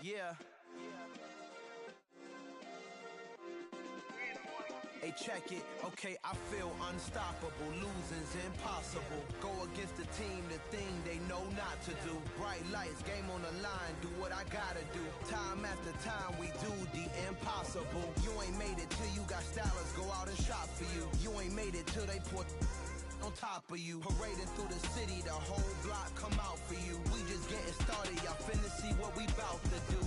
Yeah. Hey, check it. Okay, I feel unstoppable. Losing's impossible. Go against the team, the thing they know not to do. Bright lights, game on the line, do what I gotta do. Time after time, we do the impossible. You ain't made it till you got stylers go out and shop for you. You ain't made it till they put on top of you. Parading through the city, the whole block come out for you. We just getting started, y'all finna see what we bout to do.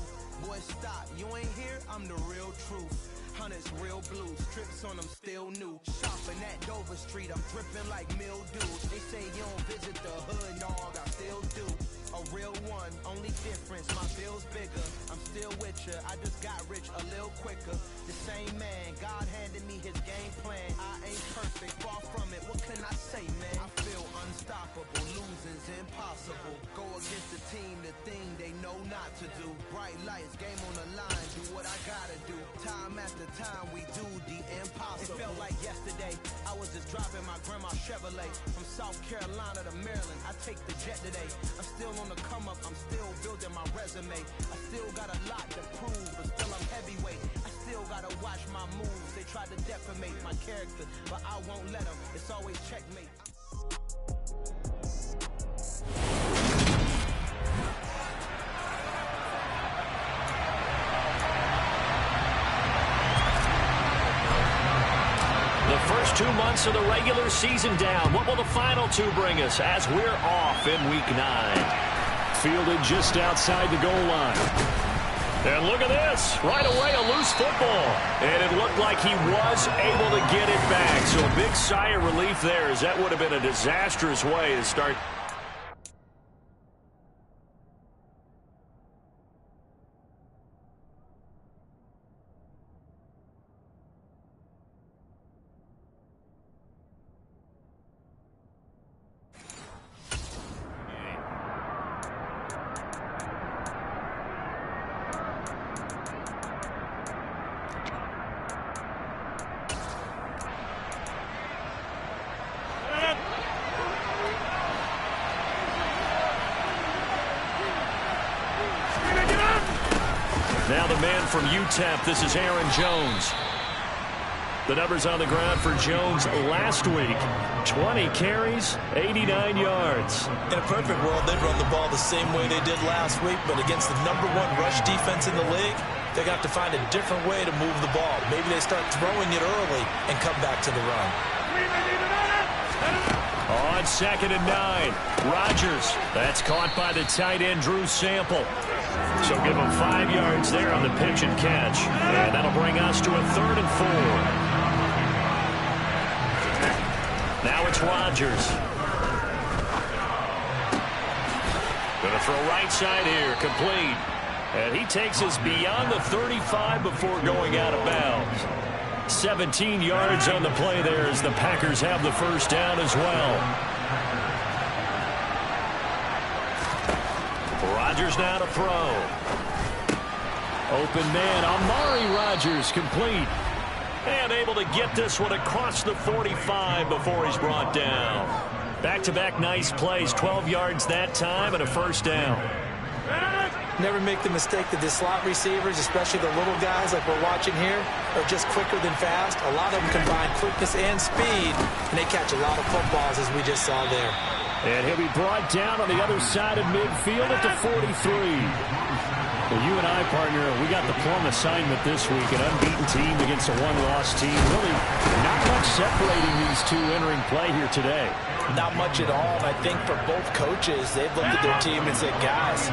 Boy, stop, you ain't here, I'm the real truth. Hunters, real blues, strips on them still new. Shopping at Dover Street, I'm dripping like mildew. They say you don't visit the hood, dog, I still do. A real one, only difference, my bill's bigger. I'm still with ya, I just got rich a little quicker. The same man, God handed me his game plan. I ain't perfect, far from it, what can I say, man? I feel unstoppable, losing's impossible. Go against the team, the thing they know not to do. Bright lights, game on the line, do what I gotta do. Time after time, we do the impossible. It felt like yesterday, I was just driving my grandma's Chevrolet. From South Carolina to Maryland, I take the jet today. I'm still on the come up, I'm still building my resume. I still got a lot to prove, but still I'm heavyweight. I still gotta watch my moves. They tried to defamate my character, but I won't let them. It's always checkmate. The first 2 months of the regular season down. What will the final two bring us as we're off in Week 9? Fielded just outside the goal line. And look at this. Right away, a loose football. And it looked like he was able to get it back. So a big sigh of relief there, as that would have been a disastrous way to start. Now the man from UTEP, this is Aaron Jones. The numbers on the ground for Jones last week. 20 carries, 89 yards. In a perfect world, they'd run the ball the same way they did last week, but against the #1 rush defense in the league, they got to find a different way to move the ball. Maybe they start throwing it early and come back to the run. On 2nd and 9, Rodgers. That's caught by the tight end, Drew Sample. So give him 5 yards there on the pitch and catch. And that'll bring us to a 3rd and 4. Now it's Rodgers. Gonna throw right side here, complete. And he takes us beyond the 35 before going out of bounds. 17 yards on the play there as the Packers have the first down as well. Rodgers now to throw. Open man, Amari Rodgers, complete. And able to get this one across the 45 before he's brought down. Back-to-back nice plays, 12 yards that time and a first down. Never make the mistake that the slot receivers, especially the little guys like we're watching here, are just quicker than fast. A lot of them combine quickness and speed, and they catch a lot of footballs, as we just saw there. And he'll be brought down on the other side of midfield at the 43. Well, you and I, partner, we got the plum assignment this week, an unbeaten team against a one-loss team. Really not much separating these two entering play here today. Not much at all, and I think for both coaches, they've looked at their team and said, guys,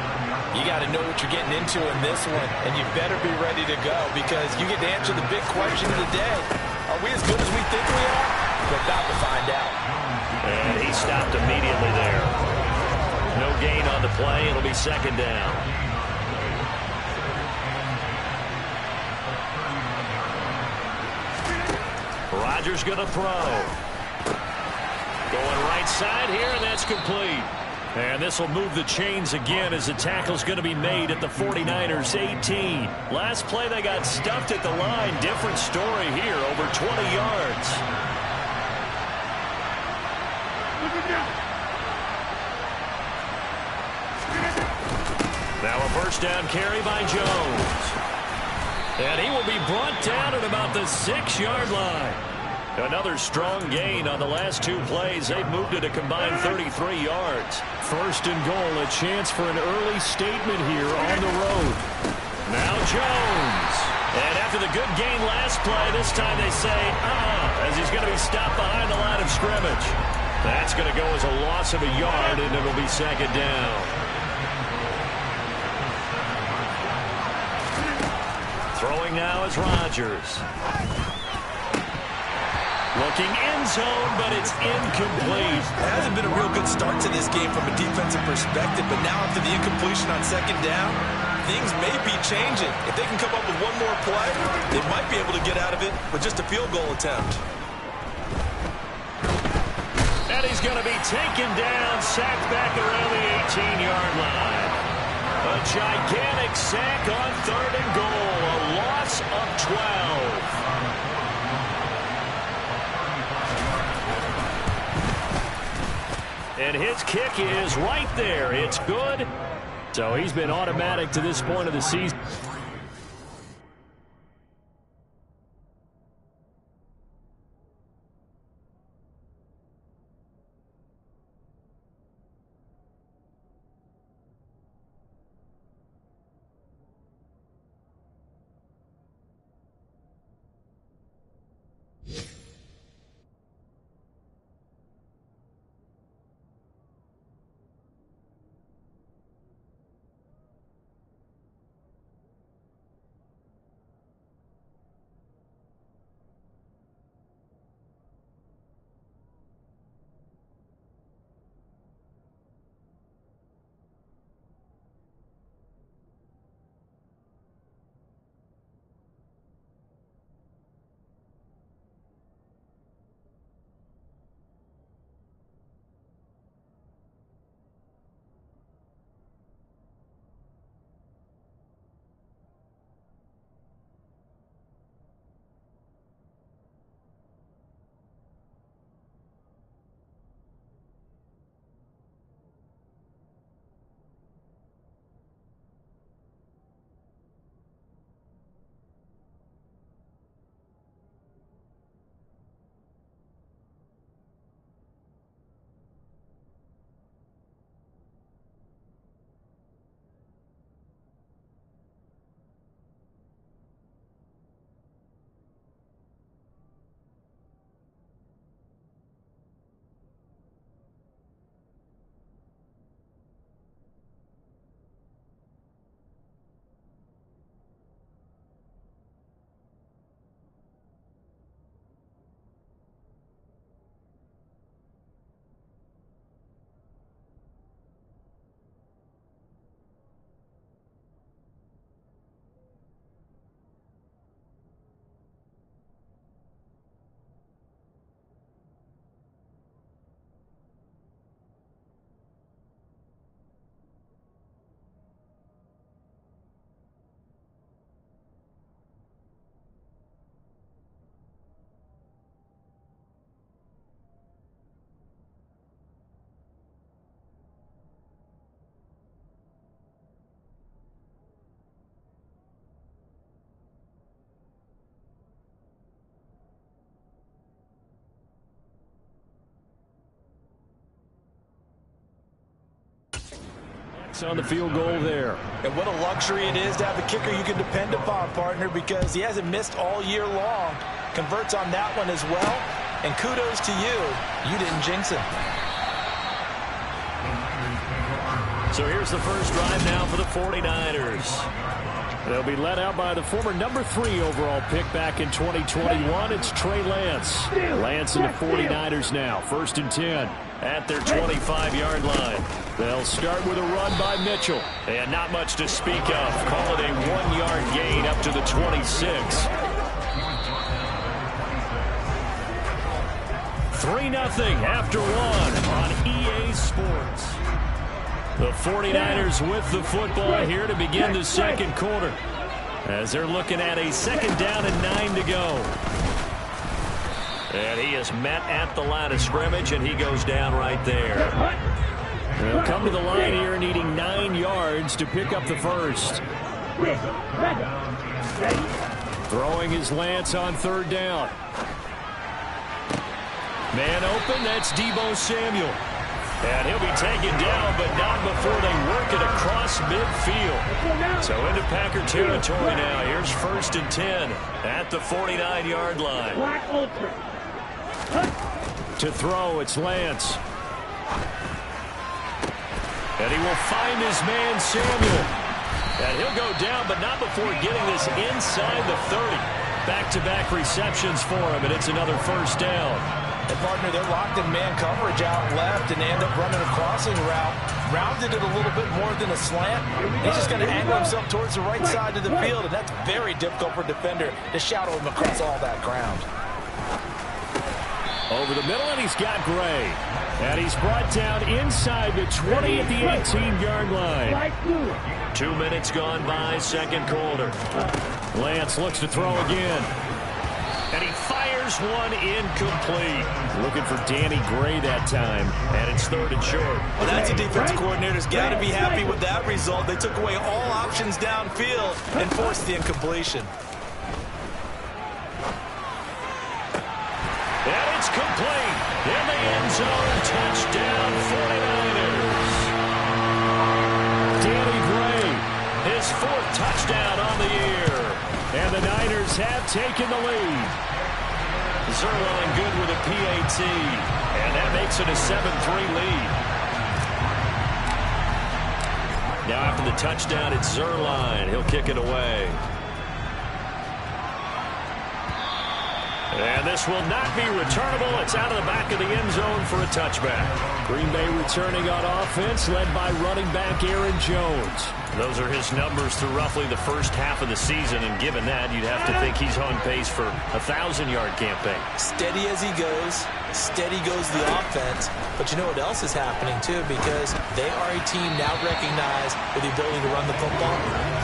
you got to know what you're getting into in this one, and you better be ready to go because you get to answer the big question of the day. Are we as good as we think we are? We're about to find out. And he stopped immediately there. No gain on the play. It'll be 2nd down. Rodgers going to throw. Going right side here, and that's complete. And this will move the chains again as the tackle's going to be made at the 49ers 18. Last play they got stuffed at the line. Different story here, over 20 yards. Now a first down carry by Jones. And he will be brought down at about the 6-yard line. Another strong gain on the last 2 plays. They've moved it a combined 33 yards. First and goal, a chance for an early statement here on the road. Now Jones. And after the good gain last play, this time they say, as he's going to be stopped behind the line of scrimmage. That's going to go as a loss of a yard, and it'll be second down. Throwing now is Rodgers. Looking end zone, but it's incomplete. It hasn't been a real good start to this game from a defensive perspective, but now after the incompletion on second down, things may be changing. If they can come up with one more play, they might be able to get out of it with just a field goal attempt. And he's going to be taken down, sacked back around the 18-yard line. A gigantic sack on 3rd and goal, a loss of 12. And his kick is right there. It's good. So he's been automatic to this point of the season. On the field goal there. And what a luxury it is to have a kicker you can depend upon, partner, because he hasn't missed all year long. Converts on that one as well. And kudos to you. You didn't jinx him. So here's the first drive now for the 49ers. They'll be led out by the former number 3 overall pick back in 2021. It's Trey Lance. Lance and the 49ers now. 1st and 10. At their 25-yard line. They'll start with a run by Mitchell. And not much to speak of. Call it a 1-yard gain up to the 26. 3-0 after 1 on EA Sports. The 49ers with the football here to begin the second quarter. As they're looking at a 2nd down and 9 to go. And he is met at the line of scrimmage, and he goes down right there. They'll come to the line here needing 9 yards to pick up the first. Throwing his Lance on 3rd down. Man open, that's Deebo Samuel. And he'll be taken down, but not before they work it across midfield. So into Packer territory now. Here's 1st and 10 at the 49-yard line. To throw, it's Lance. And he will find his man, Samuel. And he'll go down, but not before getting this inside the 30. Back-to-back receptions for him, and it's another 1st down. And, partner, they're locked in man coverage out left, and they end up running a crossing route. Rounded it a little bit more than a slant. He's just going to angle himself towards the right side of the field, and that's very difficult for a defender to shadow him across all that ground. Over the middle, and he's got Gray. And he's brought down inside the 20 at the 18-yard line. 2 minutes gone by, 2nd quarter. Lance looks to throw again. And he fires one incomplete. Looking for Danny Gray that time. And it's 3rd and short. Well, that's a defense coordinator's got to be happy with that result. They took away all options downfield and forced the incompletion. And it's complete. In the end zone, touchdown 49ers. Danny Gray, his 4th touchdown on the year. And the Niners have taken the lead. Zerline good with a PAT. And that makes it a 7-3 lead. Now after the touchdown, it's Zerline. He'll kick it away. And this will not be returnable. It's out of the back of the end zone for a touchback. Green Bay returning on offense, led by running back Aaron Jones. Those are his numbers through roughly the first half of the season, and given that, you'd have to think he's on pace for a 1,000-yard campaign. Steady as he goes, steady goes the offense. But you know what else is happening, too, because they are a team now recognized with the ability to run the football.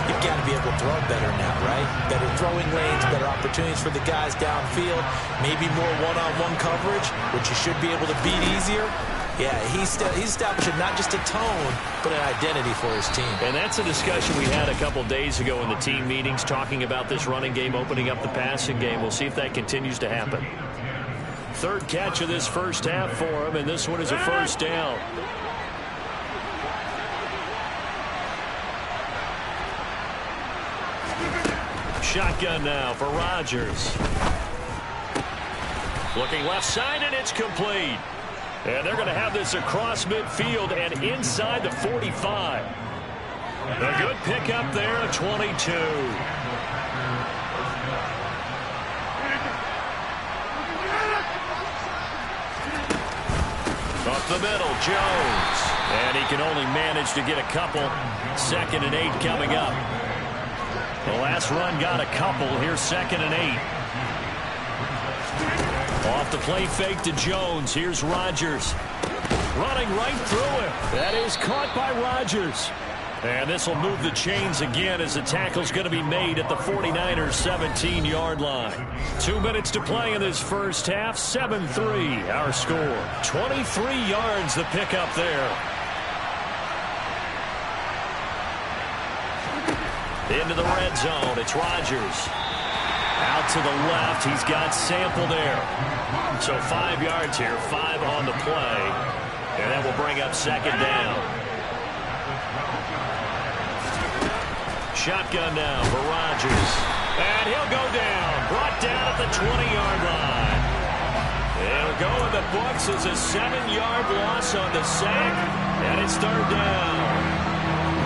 You've got to be able to throw better now, right? Better throwing lanes, better opportunities for the guys downfield, maybe more one-on-one coverage, which you should be able to beat easier. Yeah, he's establishing not just a tone, but an identity for his team. And that's a discussion we had a couple days ago in the team meetings, talking about this running game, opening up the passing game. We'll see if that continues to happen. 3rd catch of this first half for him, and this one is a 1st down. Shotgun now for Rodgers. Looking left side, and it's complete. And they're going to have this across midfield and inside the 45. A good pickup there at 22. Up the middle, Jones. And he can only manage to get a couple. 2nd and 8 coming up. The last run got a couple. Here's 2nd and 8. Off the play fake to Jones. Here's Rodgers. Running right through him. That is caught by Rodgers. And this will move the chains again as the tackle's going to be made at the 49ers 17-yard line. 2 minutes to play in this first half. 7-3 our score. 23 yards the pickup there. Into the red zone. It's Rodgers. Out to the left. He's got Sample there. So 5 yards here. 5 on the play. And that will bring up 2nd down. Shotgun now for Rodgers. And he'll go down. Brought down at the 20-yard line. It'll go in the books as a 7-yard loss on the sack. And it's 3rd down.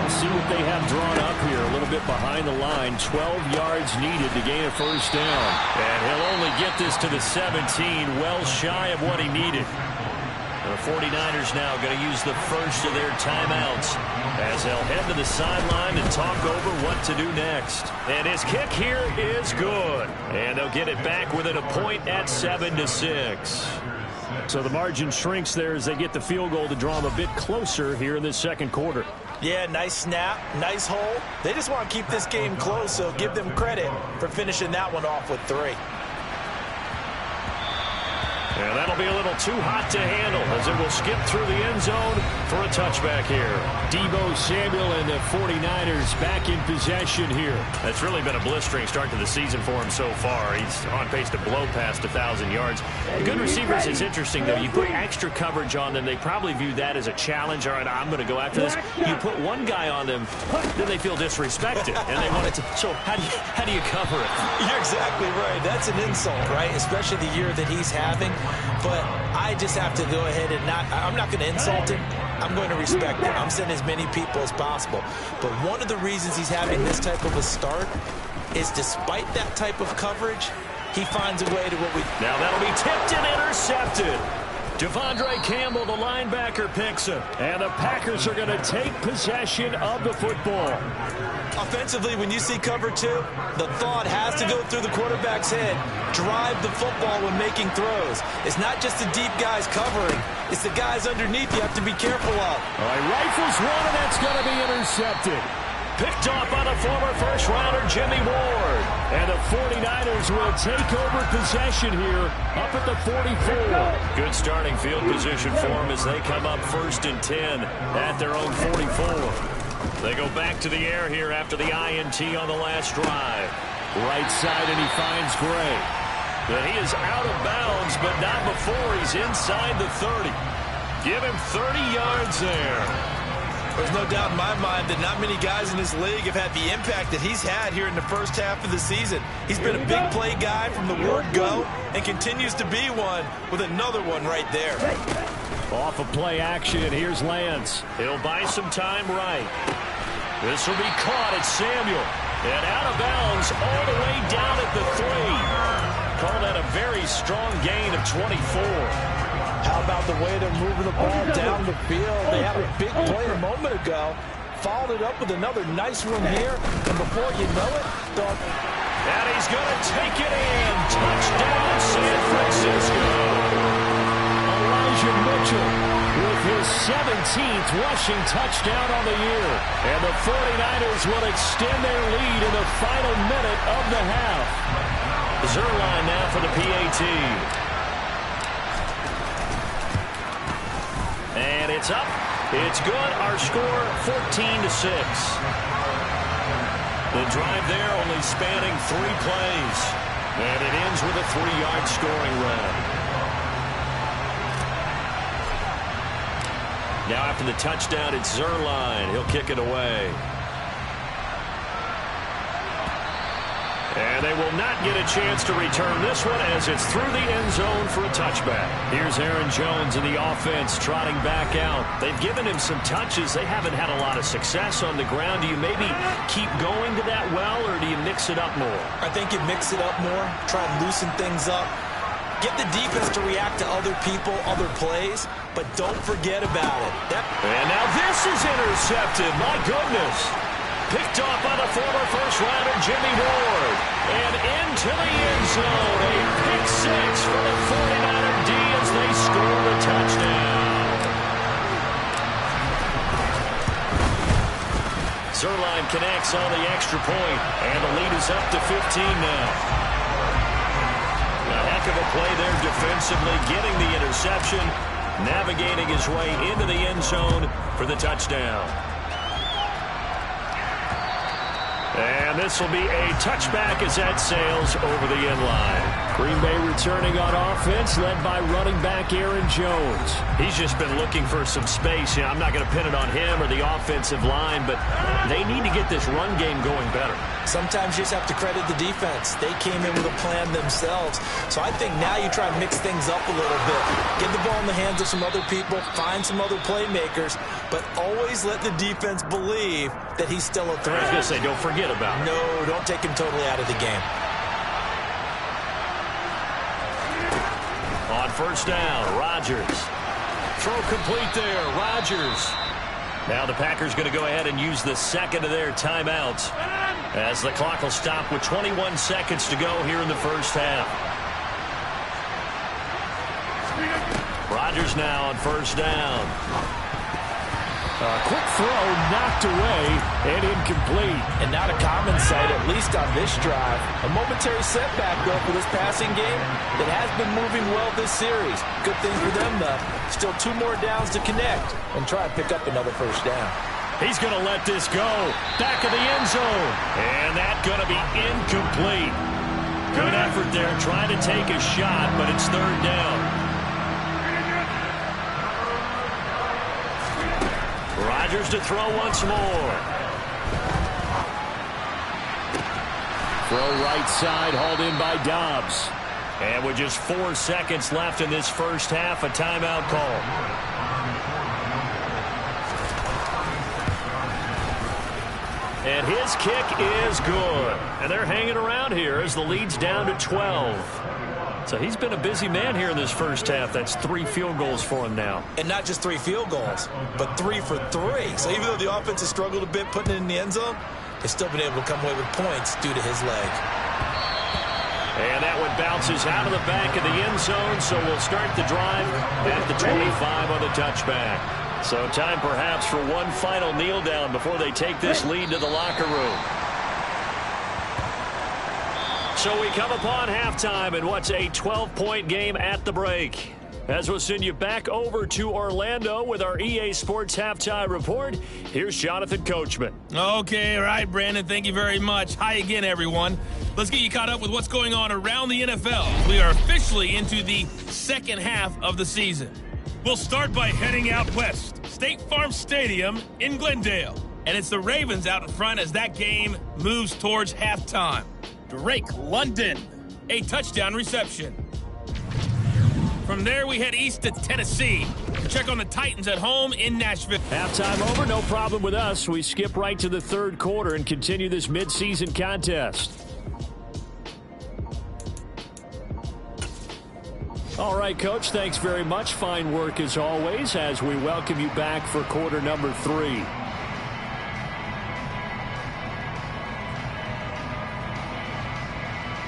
See what they have drawn up here. A little bit behind the line. 12 yards needed to gain a 1st down. And he'll only get this to the 17, well shy of what he needed. The 49ers now going to use the first of their timeouts as they'll head to the sideline and talk over what to do next. And his kick here is good. And they'll get it back within a point at 7-6. So the margin shrinks there as they get the field goal to draw them a bit closer here in this 2nd quarter. Yeah, nice snap, nice hole. They just want to keep this game close, so give them credit for finishing that one off with 3. And that'll be a little too hot to handle as it will skip through the end zone for a touchback here. Deebo Samuel and the 49ers back in possession here. That's really been a blistering start to the season for him so far. He's on pace to blow past 1,000 yards. The good receivers, it's interesting, though. You put extra coverage on them, they probably view that as a challenge. All right, I'm going to go after this. You put one guy on them, then they feel disrespected, and they want it to. So how do you cover it? You're exactly right. That's an insult, right? Especially the year that he's having. But I just have to go ahead and I'm not going to insult him. I'm going to respect him. I'm sending as many people as possible. But one of the reasons he's having this type of a start is despite that type of coverage, he finds a way to what we... Now that'll be tipped and intercepted. Devondre Campbell, the linebacker, picks it. And the Packers are going to take possession of the football. Offensively, when you see cover two, the thought has to go through the quarterback's head. Drive the football when making throws. It's not just the deep guys covering. It's the guys underneath you have to be careful of. All right, rifles one, and that's going to be intercepted. Picked off by the former first-rounder Jimmy Ward. And the 49ers will take over possession here up at the 44. Good starting field position for them as they come up 1st and 10 at their own 44. They go back to the air here after the INT on the last drive. Right side, and he finds Gray. But he is out of bounds, but not before he's inside the 30. Give him 30 yards there. There's no doubt in my mind that not many guys in this league have had the impact that he's had here in the first half of the season. He's been a big play guy from the word go and continues to be one with another one right there. Off of play action, and here's Lance. He'll buy some time right. This will be caught at Samuel. And out of bounds all the way down at the 3. Call that a very strong gain of 24. How about the way they're moving the ball down the field? They had a big play a moment ago. Followed it up with another nice one here. And before you know it, and he's going to take it in. Touchdown, San Francisco. Elijah Mitchell with his 17th rushing touchdown on the year. And the 49ers will extend their lead in the final minute of the half. Zerline now for the PAT. And it's up. It's good. Our score 14-6. The drive there only spanning 3 plays. And it ends with a 3-yard scoring run. Now after the touchdown, it's Zerline. He'll kick it away. And they will not get a chance to return this one as it's through the end zone for a touchback. Here's Aaron Jones in the offense trotting back out. They've given him some touches. They haven't had a lot of success on the ground. Do you maybe keep going to that well, or do you mix it up more? I think you mix it up more, try and loosen things up. Get the defense to react to other people, other plays, but don't forget about it. And now this is intercepted. My goodness. Picked off by the former first-rounder Jimmy Ward. And into the end zone. A pick 6 for the 49er D as they score the touchdown. Zerline connects on the extra point, and the lead is up to 15 now. A heck of a play there defensively, getting the interception, navigating his way into the end zone for the touchdown. And this will be a touchback as that sails over the end line. Green Bay returning on offense, led by running back Aaron Jones. He's just been looking for some space. You know, I'm not going to pin it on him or the offensive line, but they need to get this run game going better. Sometimes you just have to credit the defense. They came in with a plan themselves. So I think now you try and mix things up a little bit. Get the ball in the hands of some other people, find some other playmakers, but always let the defense believe that he's still a threat. I was going to say, don't forget about it. No, don't take him totally out of the game. On first down, Rodgers. Throw complete there, Rodgers. Now the Packers going to go ahead and use the second of their timeouts as the clock will stop with 21 seconds to go here in the first half. Rodgers now on first down. Quick throw knocked away and incomplete. And not a common sight, at least on this drive. A momentary setback, though, for this passing game. It has been moving well this series. Good thing for them, though. Still 2 more downs to connect and try to pick up another first down. He's going to let this go. Back of the end zone. And that's going to be incomplete. Good effort there, trying to take a shot, but it's 3rd down. Rodgers to throw once more. Throw right side, hauled in by Dobbs. And with just 4 seconds left in this first half, a timeout call. And his kick is good. And they're hanging around here as the lead's down to 12. So he's been a busy man here in this first half. That's 3 field goals for him now. And not just 3 field goals, but 3 for 3. So even though the offense has struggled a bit putting it in the end zone, they've still been able to come away with points due to his leg. And that one bounces out of the back of the end zone, so we'll start the drive at the 25 on the touchback. So time perhaps for one final kneel down before they take this lead to the locker room. So we come upon halftime in what's a 12-point game at the break. As we'll send you back over to Orlando with our EA Sports Halftime Report, here's Jonathan Coachman. Okay, all right, Brandon, thank you very much. Hi again, everyone. Let's get you caught up with what's going on around the NFL. We are officially into the second half of the season. We'll start by heading out west, State Farm Stadium in Glendale. And it's the Ravens out in front as that game moves towards halftime. Drake London, a touchdown reception. From there, we head east to Tennessee. Check on the Titans at home in Nashville. Halftime over, no problem with us. We skip right to the 3rd quarter and continue this midseason contest. All right, Coach, thanks very much. Fine work as always as we welcome you back for quarter number 3.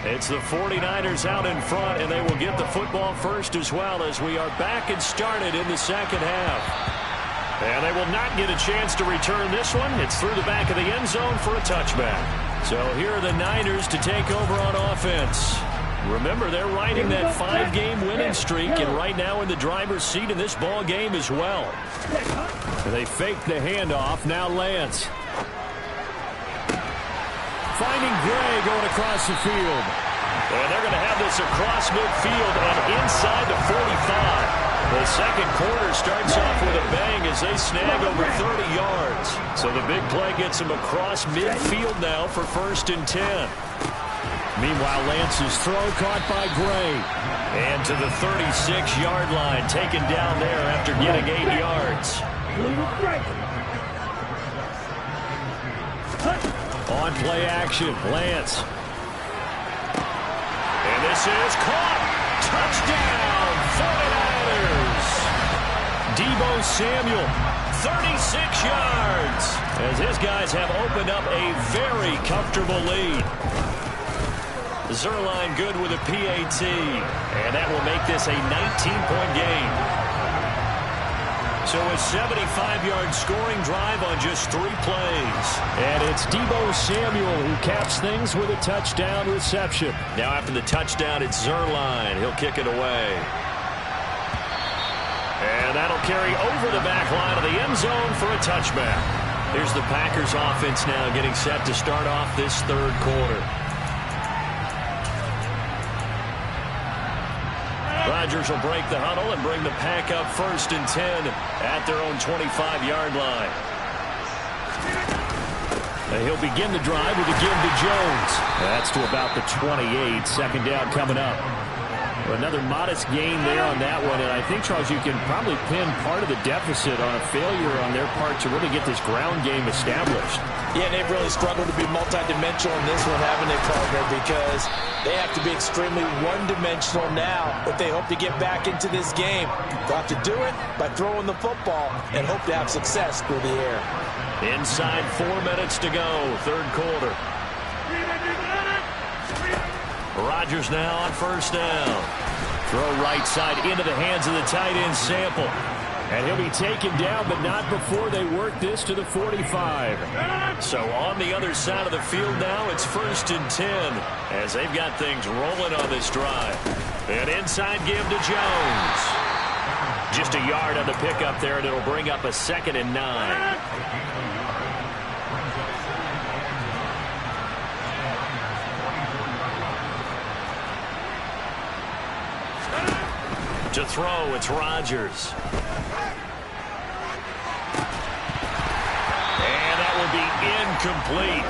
It's the 49ers out in front, and they will get the football first as well as we are back and started in the second half. And they will not get a chance to return this one. It's through the back of the end zone for a touchback. So here are the Niners to take over on offense. Remember, they're riding that 5-game winning streak, and right now in the driver's seat in this ball game as well. And they fake the handoff. Now Lance. Finding Gray going across the field. And they're going to have this across midfield and inside the 45. The second quarter starts off with a bang as they snag over 30 yards. So the big play gets them across midfield now for 1st and 10. Meanwhile, Lance's throw caught by Gray. And to the 36-yard line, taken down there after getting 8 yards. On play action, Lance. And this is caught. Touchdown, 49ers. Deebo Samuel, 36 yards. As his guys have opened up a very comfortable lead. Zerline good with a PAT. And that will make this a 19-point game. So a 75-yard scoring drive on just 3 plays. And it's Deebo Samuel who caps things with a touchdown reception. Now after the touchdown, it's Zerline. He'll kick it away. And that'll carry over the back line of the end zone for a touchback. Here's the Packers offense now getting set to start off this 3rd quarter. Rodgers will break the huddle and bring the pack up 1st and 10 at their own 25-yard line. And he'll begin the drive with a give to Jones. That's to about the 28. 2nd down coming up. Another modest gain there on that one. And I think, Charles, you can probably pin part of the deficit on a failure on their part to really get this ground game established. Yeah, they've really struggled to be multidimensional in this one, haven't they, partner? Because they have to be extremely one-dimensional now if they hope to get back into this game. They'll have to do it by throwing the football and hope to have success through the air. Inside 4 minutes to go, 3rd quarter. Rodgers now on 1st down. Throw right side into the hands of the tight end Sample. And he'll be taken down, but not before they work this to the 45. So on the other side of the field now, it's 1st and 10 as they've got things rolling on this drive. An inside give to Jones. Just a yard on the pickup there, and it'll bring up a 2nd and 9. To throw, it's Rodgers. And that will be incomplete.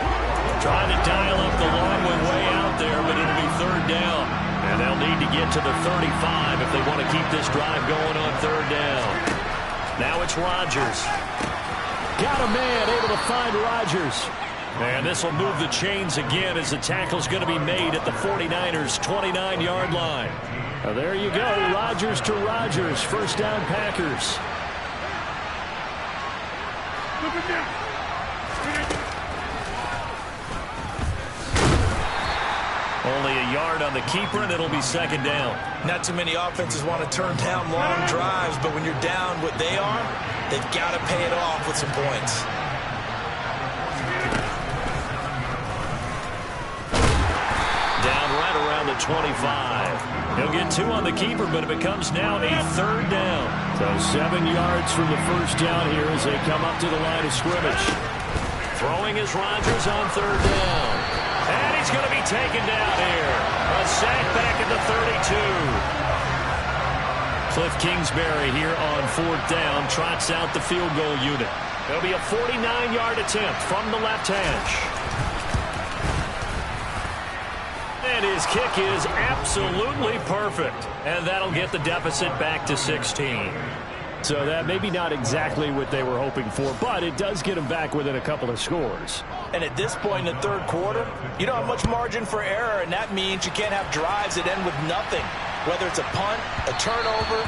Trying to dial up the long one way out there, but it'll be 3rd down. And they'll need to get to the 35 if they want to keep this drive going on 3rd down. Now it's Rodgers. Got a man able to find Rodgers. And this will move the chains again as the tackle's going to be made at the 49ers' 29-yard line. Well, there you go, Rodgers to Rodgers. 1st down, Packers. Only a yard on the keeper, and it'll be 2nd down. Not too many offenses want to turn down long drives, but when you're down what they are, they've got to pay it off with some points. Down right around the 25. He'll get 2 on the keeper, but it becomes now a 3rd down. So 7 yards from the 1st down here as they come up to the line of scrimmage. Throwing is Rodgers on 3rd down. And he's going to be taken down here. A sack back at the 32. Cliff Kingsbury here on 4th down trots out the field goal unit. There'll be a 49-yard attempt from the left hash. And his kick is absolutely perfect. And that'll get the deficit back to 16. So that maybe not exactly what they were hoping for, but it does get them back within a couple of scores. And at this point in the 3rd quarter, you don't have much margin for error, and that means you can't have drives that end with nothing. Whether it's a punt, a turnover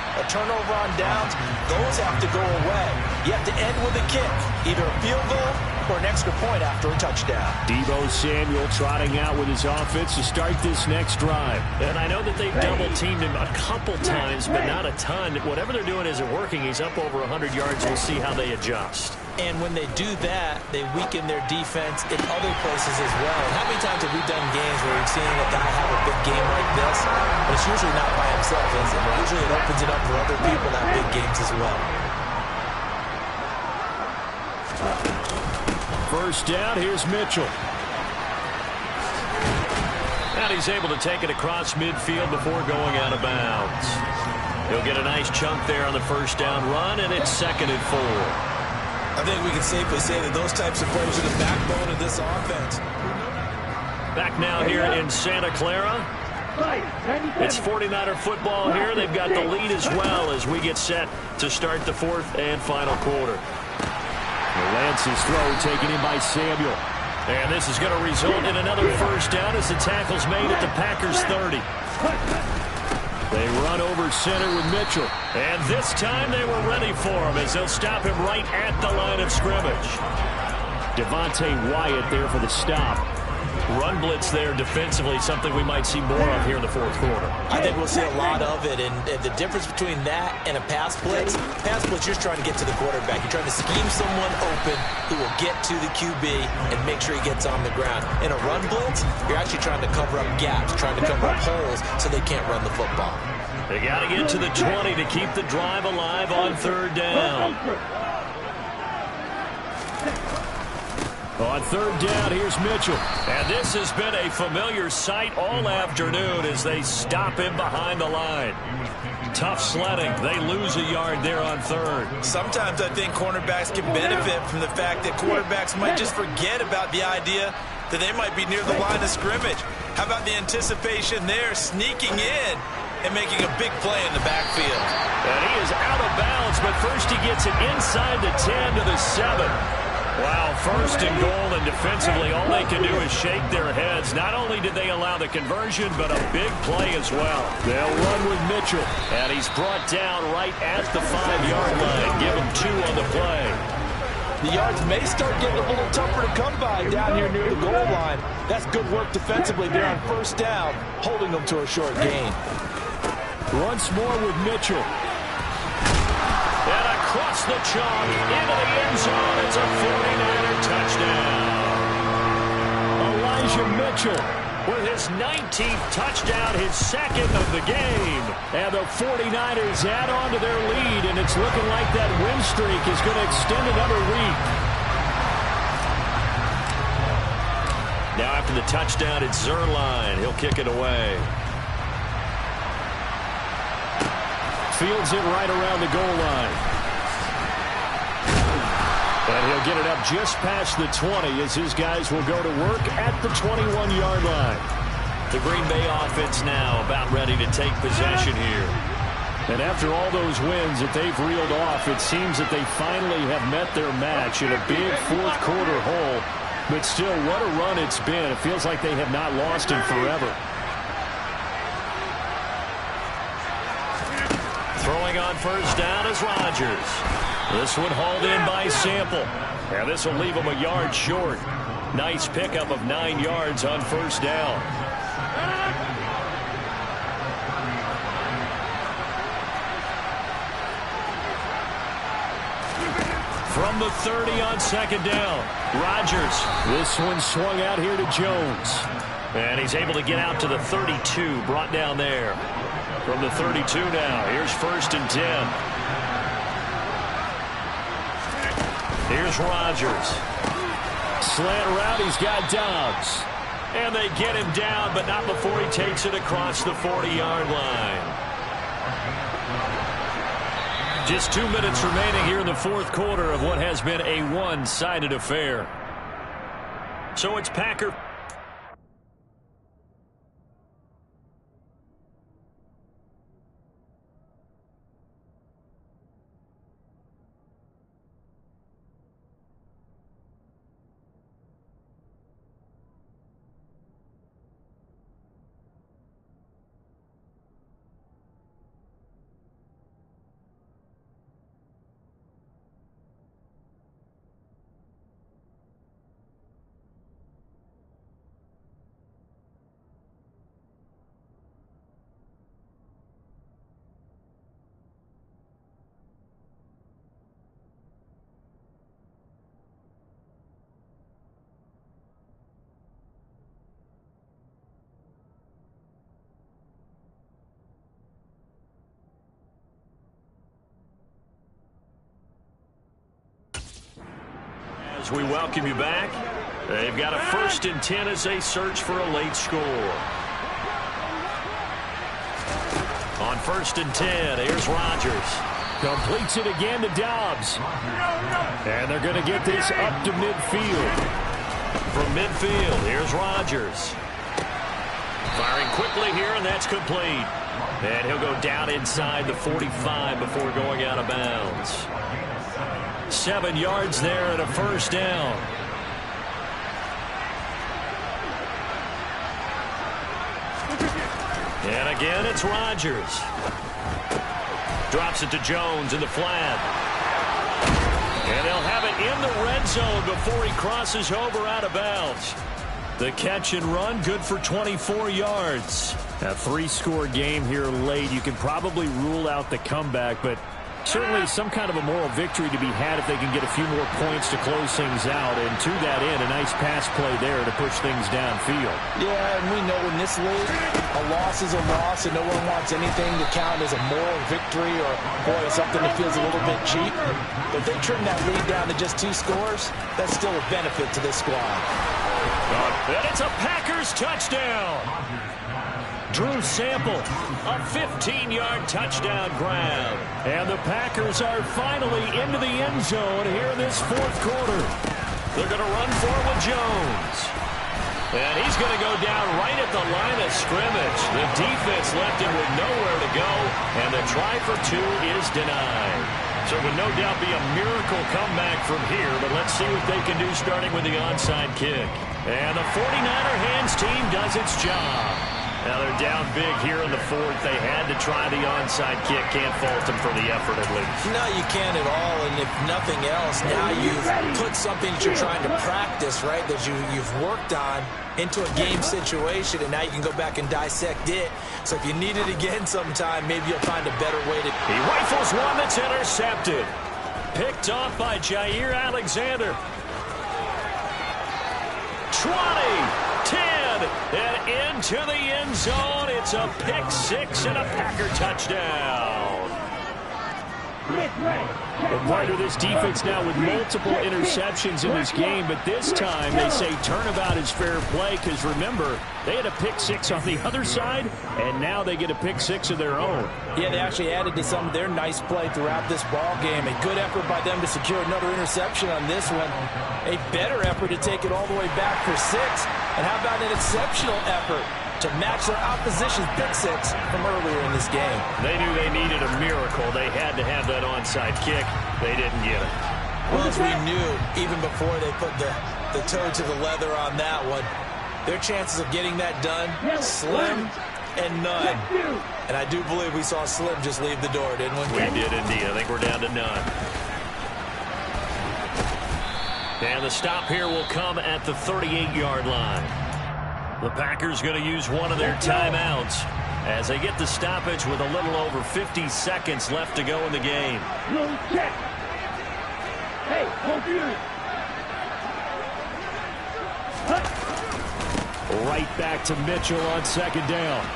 on downs, those have to go away. You have to end with a kick, either a field goal or an extra point after a touchdown. Deebo Samuel trotting out with his offense to start this next drive. And I know that they've double-teamed him a couple times, but not a ton. Whatever they're doing isn't working. He's up over 100 yards. We'll see how they adjust. And when they do that, they weaken their defense in other places as well. How many times have we done games where we've seen a guy have a big game like this? But it's usually not by himself, is it? Usually it opens it up for other people to have big games as well. 1st down, here's Mitchell. And he's able to take it across midfield before going out of bounds. He'll get a nice chunk there on the 1st down run, and it's 2nd and 4. I think we can safely say that those types of plays are the backbone of this offense. Back now here in Santa Clara. It's 49er football here. They've got the lead as well as we get set to start the 4th and final quarter. Lance's throw taken in by Samuel. And this is going to result in another 1st down as the tackle's made at the Packers' 30. They run over center with Mitchell. And this time they were ready for him as they'll stop him right at the line of scrimmage. Devontae Wyatt there for the stop. Run blitz there defensively, something we might see more of here in the 4th quarter. I think we'll see a lot of it, and the difference between that and a pass blitz, you're trying to get to the quarterback. You're trying to scheme someone open who will get to the QB and make sure he gets on the ground. In a run blitz, you're actually trying to cover up gaps, trying to cover up holes so they can't run the football. They got to get to the 20 to keep the drive alive on 3rd down. On 3rd down, here's Mitchell. And this has been a familiar sight all afternoon as they stop him behind the line. Tough sledding. They lose a yard there on 3rd. Sometimes I think cornerbacks can benefit from the fact that quarterbacks might just forget about the idea that they might be near the line of scrimmage. How about the anticipation there, sneaking in and making a big play in the backfield? And he is out of bounds, but first he gets it inside the 10 to the 7. Wow, 1st and goal, and defensively all they can do is shake their heads. Not only did they allow the conversion, but a big play as well. They'll run with Mitchell. And he's brought down right at the 5-yard line. Give him 2 on the play. The yards may start getting a little tougher to come by down here near the goal line. That's good work defensively there on 1st down, holding them to a short gain. Once more with Mitchell. And a across the chalk, into the end zone. It's a 49er touchdown. Elijah Mitchell with his 19th touchdown, his second of the game. And the 49ers add on to their lead, and it's looking like that win streak is going to extend another week. Now after the touchdown, it's Zerline. He'll kick it away. Fields it right around the goal line. And he'll get it up just past the 20 as his guys will go to work at the 21-yard line. The Green Bay offense now about ready to take possession here. And after all those wins that they've reeled off, it seems that they finally have met their match in a big fourth-quarter hole. But still, what a run it's been. It feels like they have not lost in forever. Throwing on first down is Rodgers. This one hauled in by Sample. And this will leave him a yard short. Nice pickup of 9 yards on first down. From the 30 on second down, Rodgers. This one swung out here to Jones. And he's able to get out to the 32, brought down there. From the 32 now, here's first and 10. Here's Rodgers. Slant route, he's got Dobbs. And they get him down, but not before he takes it across the 40-yard line. Just 2 minutes remaining here in the fourth quarter of what has been a one-sided affair. So it's Packer. As we welcome you back, they've got a first and 10 as they search for a late score. On first and 10, here's Rodgers. Completes it again to Dobbs. And they're going to get this up to midfield. From midfield, here's Rodgers. Firing quickly here, and that's complete. And he'll go down inside the 45 before going out of bounds. 7 yards there and a first down. And again, it's Rodgers. Drops it to Jones in the flat. And they'll have it in the red zone before he crosses over out of bounds. The catch and run, good for 24 yards. A 3-score game here late. You can probably rule out the comeback, but certainly some kind of a moral victory to be had if they can get a few more points to close things out. And to that end, a nice pass play there to push things downfield. Yeah, and we know in this league, a loss is a loss, and no one wants anything to count as a moral victory or, boy, something that feels a little bit cheap. But if they trim that lead down to just 2 scores, that's still a benefit to this squad. And it's a Packers touchdown. Drew Sample, a 15-yard touchdown grab. And the Packers are finally into the end zone here in this fourth quarter. They're going to run for it with Jones. And he's going to go down right at the line of scrimmage. The defense left him with nowhere to go, and the try for 2 is denied. So it would no doubt be a miracle comeback from here, but let's see what they can do starting with the onside kick. And the 49er hands team does its job. Now they're down big here in the fourth. They had to try the onside kick. Can't fault them for the effort at least. No, you can't at all. And if nothing else, now you've put something that you're trying to practice, right, that you've worked on into a game situation, and now you can go back and dissect it. So if you need it again sometime, maybe you'll find a better way to. He rifles one that's intercepted. Picked off by Jair Alexander. 20, 10, and into the end zone. It's a pick six and a Packer touchdown. A part of this defense now with multiple interceptions in this game, but this time they say turnabout is fair play because, remember, they had a pick six on the other side, and now they get a pick six of their own. Yeah, they actually added to some of their nice play throughout this ball game. A good effort by them to secure another interception on this one. A better effort to take it all the way back for 6. And how about an exceptional effort to match their opposition's pick six from earlier in this game? They knew they needed a miracle. They had to have that onside kick. They didn't get it. Well, as we knew, even before they put the toe to the leather on that one, their chances of getting that done, slim and none. And I do believe we saw Slim just leave the door, didn't we? We did indeed. I think we're down to none. And the stop here will come at the 38-yard line. The Packers going to use one of their timeouts as they get the stoppage with a little over 50 seconds left to go in the game. Hey, hold you. Right back to Mitchell on second down.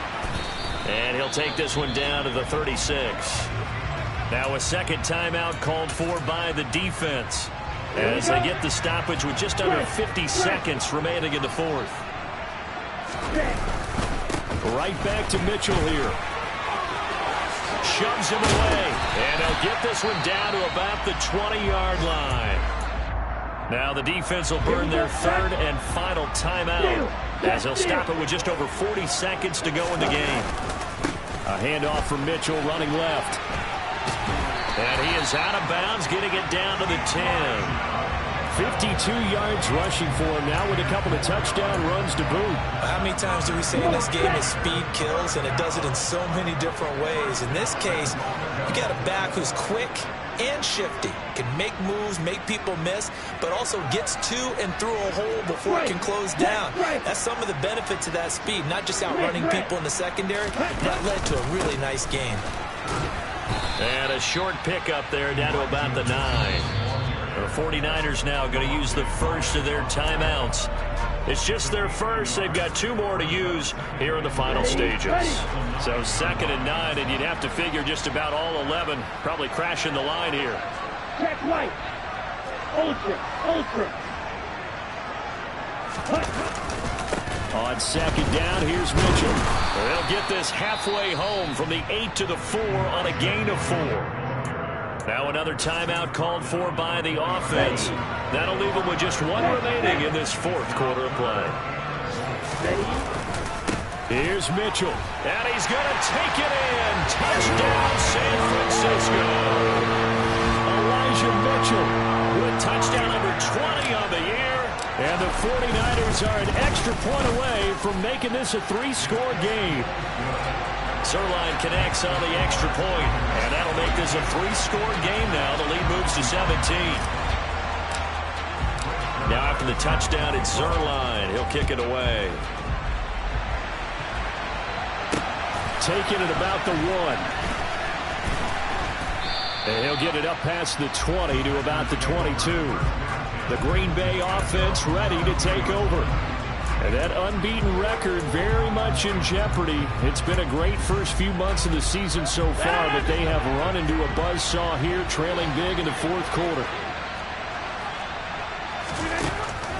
And he'll take this one down to the 36. Now a second timeout called for by the defense as they get the stoppage with just under 50 seconds remaining in the fourth. Right back to Mitchell here. Shoves him away. And they'll get this one down to about the 20-yard line. Now the defense will burn their third and final timeout as they'll stop it with just over 40 seconds to go in the game. A handoff from Mitchell running left. And he is out of bounds, getting it down to the 10. 52 yards rushing for him now with a couple of touchdown runs to boot. How many times do we say in this game is speed kills, and it does it in so many different ways. In this case, you got a back who's quick and shifty, can make moves, make people miss, but also gets to and through a hole before it can close down. That's some of the benefits of that speed, not just outrunning people in the secondary. That led to a really nice game. And a short pickup there down to about the 9. The 49ers now going to use the first of their timeouts. It's just their first. They've got 2 more to use here in the final stages. So 2nd and 9, and you'd have to figure just about all 11 probably crashing the line here. Check right. Ultra. On second down, here's Mitchell. They'll get this halfway home from the 8 to the 4 on a gain of 4. Now another timeout called for by the offense. That'll leave them with just 1 remaining in this fourth quarter of play. Here's Mitchell. And he's going to take it in. Touchdown, San Francisco. Elijah Mitchell with touchdown number 20 on the year. And the 49ers are an extra point away from making this a 3-score game. Zerline connects on the extra point, and that'll make this a 3-score game now. The lead moves to 17. Now after the touchdown, it's Zerline. He'll kick it away. Taking it about the 1. And he'll get it up past the 20 to about the 22. The Green Bay offense ready to take over. And that unbeaten record very much in jeopardy. It's been a great first few months of the season so far, but they have run into a buzzsaw here, trailing big in the fourth quarter.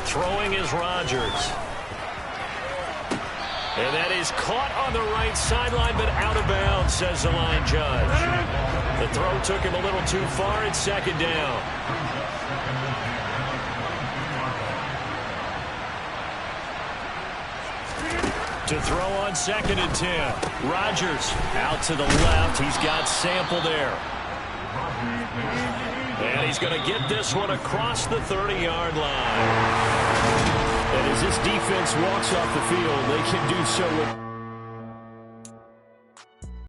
Throwing is Rodgers. And that is caught on the right sideline, but out of bounds, says the line judge. The throw took him a little too far. It's second down. To throw on 2nd and 10. Rodgers out to the left. He's got Sample there. And he's going to get this one across the 30-yard line. And as this defense walks off the field, they can do so with